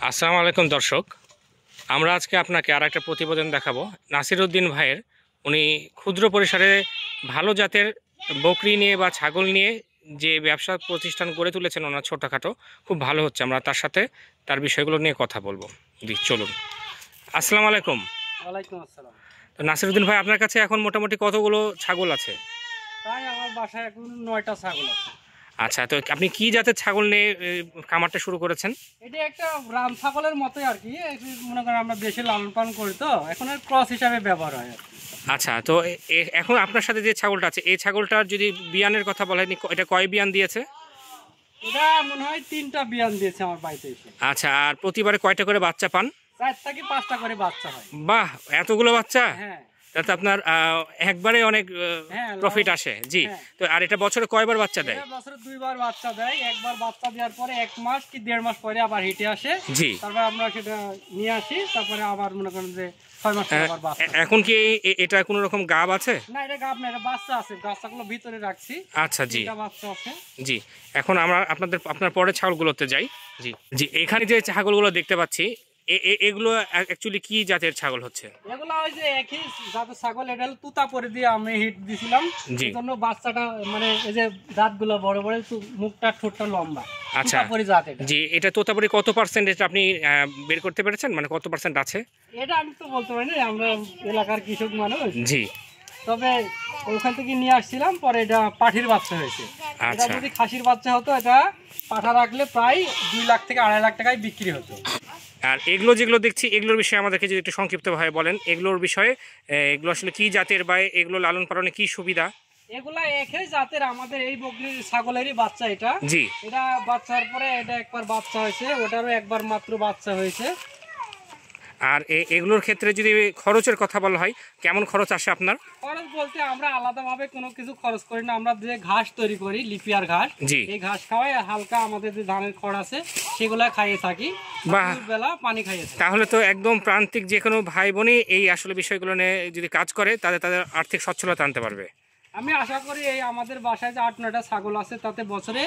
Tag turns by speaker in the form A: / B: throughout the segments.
A: আসসালামু আলাইকুম দর্শক, আমরা আজকে আপনাকে আর একটা প্রতিবেদন দেখাবো। নাসিরউদ্দিন ভাইয়ের উনি ক্ষুদ্র পরিসরে ভালো জাতের বকরি নিয়ে বা ছাগল নিয়ে যে ব্যবসা প্রতিষ্ঠান গড়ে তুলেছেন, ওনার ছোটোখাটো খুব ভালো হচ্ছে। আমরা তার সাথে তার বিষয়গুলো নিয়ে কথা বলবো। জি চলুন। আসসালামু আলাইকুম।
B: ওয়ালাইকুম আসসালাম।
A: তো নাসিরউদ্দিন ভাই, আপনার কাছে এখন মোটামুটি কতগুলো ছাগল আছে?
B: তাই আমার বাসায় এখন 9টা ছাগল আছে।
A: আচ্ছা, তো আপনি কি জাতের ছাগল নিয়ে খামারটা শুরু করেছেন?
B: এটা একটা রাম ছাগলের মতোই আর কি, একটু মনে করেন আমরা বেশি লালন পালন করি, তো এখন এর ক্রস হিসাবে ব্যবহার হয় আর কি।
A: আচ্ছা, তো এখন আপনার সাথে যে ছাগলটা আছে, এই ছাগলটার যদি বিয়ানের কথা বলেন, এটা কয় বিয়ান দিয়েছে?
B: এটা মনে হয় 3টা বিয়ান দিয়েছে আমার বাড়িতে এসে।
A: আচ্ছা, আর প্রতিবারে কয়টা করে বাচ্চা পান?
B: 4 থেকে 5টা করে বাচ্চা হয়।
A: বাহ, এতগুলো বাচ্চা!
B: হ্যাঁ
A: তাতে আপনার একবারে অনেক
B: হ্যাঁ
A: প্রফিট আসে। জি।
B: হ্যাঁ।
A: তো আর এটা বছরে কয়বার বাচ্চা দেয়?
B: এটা বছরে 2বার বাচ্চা দেয়। একবার বাচ্চা দেওয়ার পরে 1 মাস কি 1.5 মাস পরে আবার হিটে আসে।
A: জি।
B: তারপর আমরা সেটা নিয়ে আসি, তারপরে আবার মনে করেন যে 6 মাস পরে আবার বাচ্চা।
A: এখন কি এটা কোনো রকম গাব আছে?
B: না, এটা গাব না, এটা বাচ্চা আছে। বাচ্চাগুলো ভিতরে রাখছি।
A: আচ্ছা, জি।
B: 3টা বাচ্চা আছে।
A: জি। এখন আমরা আপনার পরের ছাগলগুলোতে যাই। জি জি, এখানে যে ছাগলগুলো দেখতে পাচ্ছি, এগুলো অ্যাকচুয়ালি কি জাতের ছাগল হচ্ছে?
B: এগুলো ওই যে একই জাতের ছাগল। এটা হলো তুতাপুরি দিয়ে আমি হিট দিছিলাম।
A: জি।
B: এই জন্য বাচ্চাটা মানে এই যে দাঁতগুলো বড় বড়, মুখটা ঠোঁটটা লম্বা।
A: আচ্ছা,
B: তুতাপুরি জাত এটা।
A: জি। এটা তোতাপুরি কত পার্সেন্ট, এটা আপনি বের করতে পেরেছেন? মানে কত পার্সেন্ট আছে?
B: এটা আমি তো বলতে পারি না, আমরা এলাকার কৃষক মানুষ।
A: জি।
B: তবে ওখান থেকে নিয়ে আসছিলাম, পরে এটা পাঠির বাচ্চা হয়েছে। এটা
A: আচ্ছা।
B: যদি খাসির বাচ্চা হতো, এটা পাঠা রাখলে প্রায় 2 লাখ থেকে 2.5 লাখ টাকায় বিক্রি হতো।
A: আর এগুলো যেগুলো দেখছি, এগুলোর বিষয়ে আমাদেরকে যদি একটু সংক্ষিপ্তভাবে বলেন, এগুলোর বিষয়ে। এগুলো আসলে কি জাতের বা এগুলো লালন পালনে কি সুবিধা?
B: এগুলা একই জাতের আমাদের এই বকরির ছাগলেরই বাচ্চা এটা।
A: জি।
B: এটা বাচ্চার পরে এটা একবার বাচ্চা হয়েছে, ওটারও একবার মাত্র বাচ্চা হয়েছে।
A: আর এগুলোর ক্ষেত্রে যদি খরচের কথা বলা হয়, কেমন খরচ আসে আপনার?
B: খরচ বলতে আমরা আলাদাভাবে কোনো কিছু খরচ করি না। আমরা যে ঘাস তৈরি করি, লিপিয়ার ঘাস,
A: জি।
B: এই ঘাস খাওয়াই, আর হালকা আমাদের যে ধানের খড় আছে সেগুলা খাইয়ে থাকি।
A: বাহ।
B: বেলা পানি খাইয়ে থাকি।
A: তাহলে তো একদম প্রান্তিক যে কোনো ভাই বোনই এই আসলে বিষয়গুলো নিয়ে যদি কাজ করে, তাদের আর্থিক সচ্ছলতা আনতে পারবে।
B: আমি আশা করি এই আমাদের বাসায় যে 8-9টা ছাগল আছে, তাতে বছরে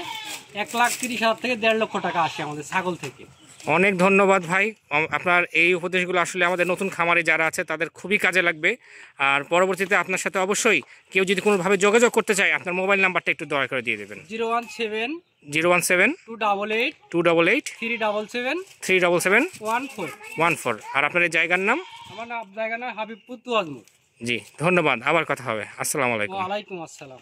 B: 1,30,000 থেকে 1.5 লক্ষ টাকা আসে আমাদের ছাগল থেকে।
A: অনেক ধন্যবাদ ভাই। আপনার এই উপদেশগুলো আসলে আমাদের নতুন খামারে যারা আছে তাদের খুবই কাজে লাগবে। আর পরবর্তীতে আপনার সাথে অবশ্যই কেউ যদি কোনোভাবে যোগাযোগ করতে চায়, আপনার মোবাইল নাম্বারটা একটু দয়া করে দিয়ে দেবেন।
B: 017
A: 017
B: 288
A: 288
B: 377
A: 377
B: 14।
A: 14। আর আপনার এই জায়গার নাম?
B: আমার জায়গা না হাবিবপুর তুয়াজমুর।
A: জি, ধন্যবাদ। আবার কথা হবে। আসসালামু আলাইকুম।
B: ওয়ালাইকুম আসসালাম।